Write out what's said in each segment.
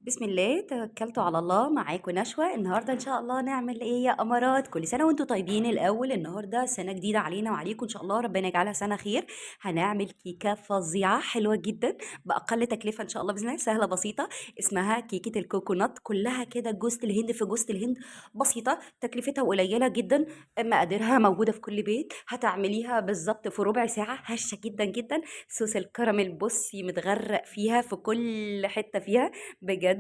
بسم الله توكلت على الله. معاكم نشوى. النهارده ان شاء الله نعمل ايه يا امارات؟ كل سنه وانتم طيبين. الاول النهارده سنه جديده علينا وعليكم ان شاء الله، ربنا يجعلها سنه خير. هنعمل كيكه فظيعه حلوه جدا باقل تكلفه ان شاء الله باذن الله، سهله بسيطه. اسمها كيكه الكوكونات، كلها كده جوز الهند في جوز الهند. بسيطه، تكلفتها قليله جدا، مقاديرها موجوده في كل بيت. هتعمليها بالظبط في ربع ساعه، هشه جدا جدا. صوص الكراميل بصي متغرق فيها في كل حته فيها، بجد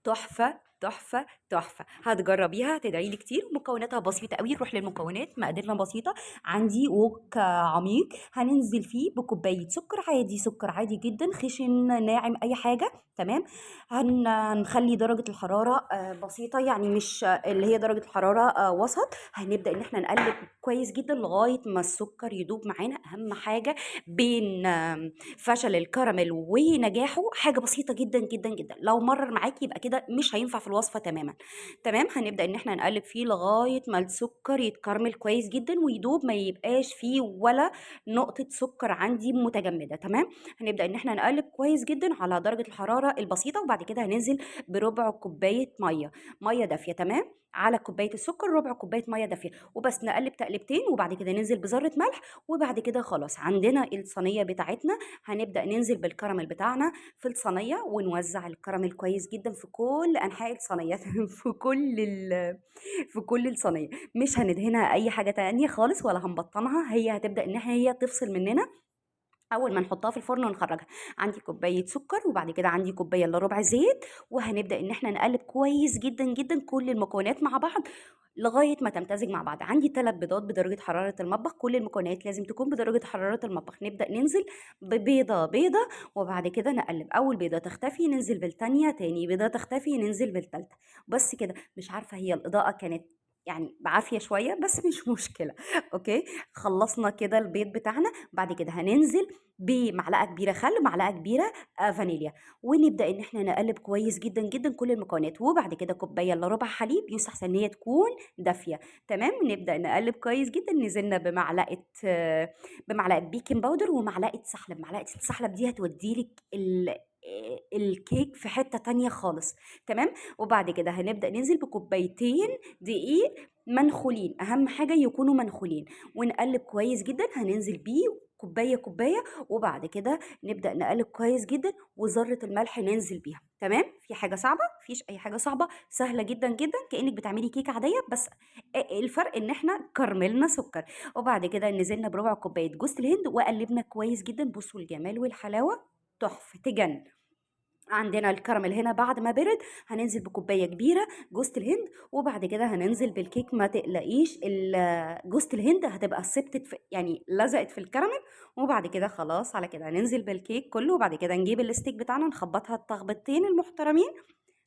تحفة تحفة تحفة. هتجربيها هتدعي لي كتير. مكوناتها بسيطة قوي، نروح للمكونات. مقاديرنا بسيطة. عندي وok عميق، هننزل فيه بكوباية سكر عادي، سكر عادي جدا، خشن ناعم اي حاجة. تمام. هنخلي درجة الحرارة بسيطة، يعني مش اللي هي درجة الحرارة وسط. هنبدأ ان احنا نقلب كويس جدا لغاية ما السكر يدوب معانا. اهم حاجة بين فشل الكراميل ونجاحه حاجه بسيطه جدا جدا جدا، لو مرر معاكي يبقى كده مش هينفع في الوصفه تماما. تمام. هنبدا ان احنا نقلب فيه لغايه ما السكر يتكرمل كويس جدا ويدوب، ما يبقاش فيه ولا نقطه سكر عندي متجمده. تمام. هنبدا ان احنا نقلب كويس جدا على درجه الحراره البسيطه، وبعد كده هننزل بربع كوبايه ميه، ميه دافيه. تمام. على كوبايه السكر ربع كوبايه ميه دافيه، وبس نقلب تقلبتين، وبعد كده ننزل بذره ملح. وبعد كده خلاص عندنا الصينيه بتاعتنا. هنبدأ ننزل بالكراميل بتاعنا في الصينية، ونوزع الكراميل كويس جدا في كل أنحاء الصينية في كل الصينية. مش هندهنها أي حاجة تانية خالص ولا هنبطنها، هي هتبدأ إن هي تفصل مننا اول ما نحطها في الفرن ونخرجها. عندي كوبايه سكر، وبعد كده عندي كوبايه الا ربع زيت. وهنبدا ان احنا نقلب كويس جدا جدا كل المكونات مع بعض لغايه ما تمتزج مع بعض. عندي 3 بيضات بدرجه حراره المطبخ، كل المكونات لازم تكون بدرجه حراره المطبخ. نبدا ننزل ببيضه بيضه، وبعد كده نقلب. اول بيضه تختفي ننزل بالتانيه، تاني بيضه تختفي ننزل بالتالته. بس كده. مش عارفه هي الاضاءه كانت يعني بعافيه شويه، بس مش مشكله. اوكي. خلصنا كده البيض بتاعنا. بعد كده هننزل بمعلقه كبيره خل ومعلقه كبيره فانيليا، ونبدا ان احنا نقلب كويس جدا جدا كل المكونات. وبعد كده كوبايه الا ربع حليب، يستحسن ان هي تكون دافيه. تمام. نبدا نقلب كويس جدا. نزلنا بمعلقه بيكنج باودر ومعلقه سحلب. معلقه السحلب دي هتوديلك الكيك في حتة تانية خالص. تمام. وبعد كده هنبدأ ننزل بكوبايتين دقيق منخولين، أهم حاجة يكونوا منخولين. ونقلب كويس جدا. هننزل بيه كوباية كوباية. وبعد كده نبدأ نقلب كويس جدا، وذرة الملح ننزل بيها. تمام. في حاجة صعبة؟ مفيش أي حاجة صعبة، سهلة جدا جدا، كأنك بتعملي كيكة عادية، بس الفرق إن احنا كرملنا سكر. وبعد كده نزلنا بربع كوباية جوز الهند وقلبنا كويس جدا. بصوا الجمال والحلاوة، تحفة تجن. عندنا الكراميل هنا بعد ما برد. هننزل بكوبايه كبيره جوز الهند، وبعد كده هننزل بالكيك. ما تقلقيش، جوز الهند هتبقى سبتت في يعني لزقت في الكراميل. وبعد كده خلاص على كده هننزل بالكيك كله. وبعد كده نجيب الستيك بتاعنا نخبطها التخبطتين المحترمين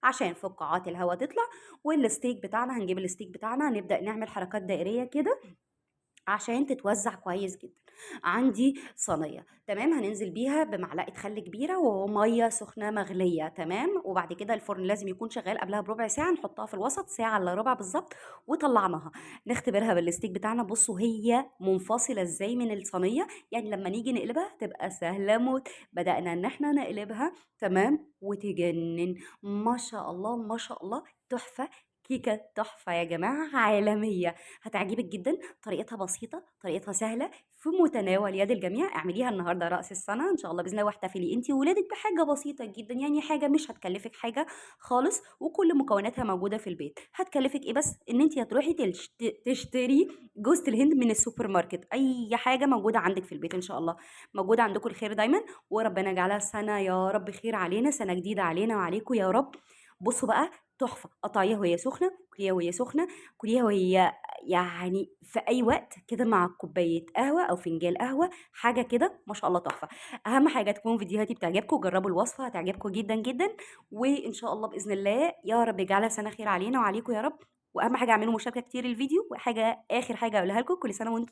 عشان فقاعات الهواء تطلع. والستيك بتاعنا هنجيب الستيك بتاعنا نبدأ نعمل حركات دائرية كده عشان تتوزع كويس جدا. عندي صينيه. تمام. هننزل بيها بمعلقه خل كبيره وميه سخنه مغليه. تمام. وبعد كده الفرن لازم يكون شغال قبلها بربع ساعه، نحطها في الوسط ساعه الا ربع بالظبط. وطلعناها. نختبرها بالستيك بتاعنا. بصوا هي منفصله ازاي من الصينيه، يعني لما نيجي نقلبها تبقى سهله موت. بدانا ان احنا نقلبها. تمام. وتجنن. ما شاء الله ما شاء الله، تحفه. كيكه تحفه يا جماعه، عالميه. هتعجبك جدا. طريقتها بسيطة، طريقتها سهلة، في متناول يد الجميع. اعمليها النهارده رأس السنة ان شاء الله بإذن الله، واحتفلي انت وولادك بحاجة بسيطة جدا، يعني حاجة مش هتكلفك حاجة خالص، وكل مكوناتها موجودة في البيت. هتكلفك ايه بس؟ ان انت هتروحي تشتري جوزة الهند من السوبر ماركت. اي حاجة موجودة عندك في البيت ان شاء الله. موجودة عندكم الخير دايما. وربنا يجعلها سنة يا رب خير علينا، سنة جديدة علينا وعليكم يا رب. بصوا بقى، تحفة. قطعيها وهي سخنة، كليها وهي سخنة، كليها وهي يعني في اي وقت كده مع كوبايه قهوه او فنجان قهوه، حاجه كده ما شاء الله تحفه. اهم حاجه تكون فيديوهاتي بتعجبكم، جربوا الوصفه هتعجبكم جدا جدا. وان شاء الله باذن الله يا رب يجعلها سنه خير علينا وعليكم يا رب. واهم حاجه اعملوا مشاركه كتير الفيديو. وحاجه اخر حاجه اقولها لكم، كل سنه وانتم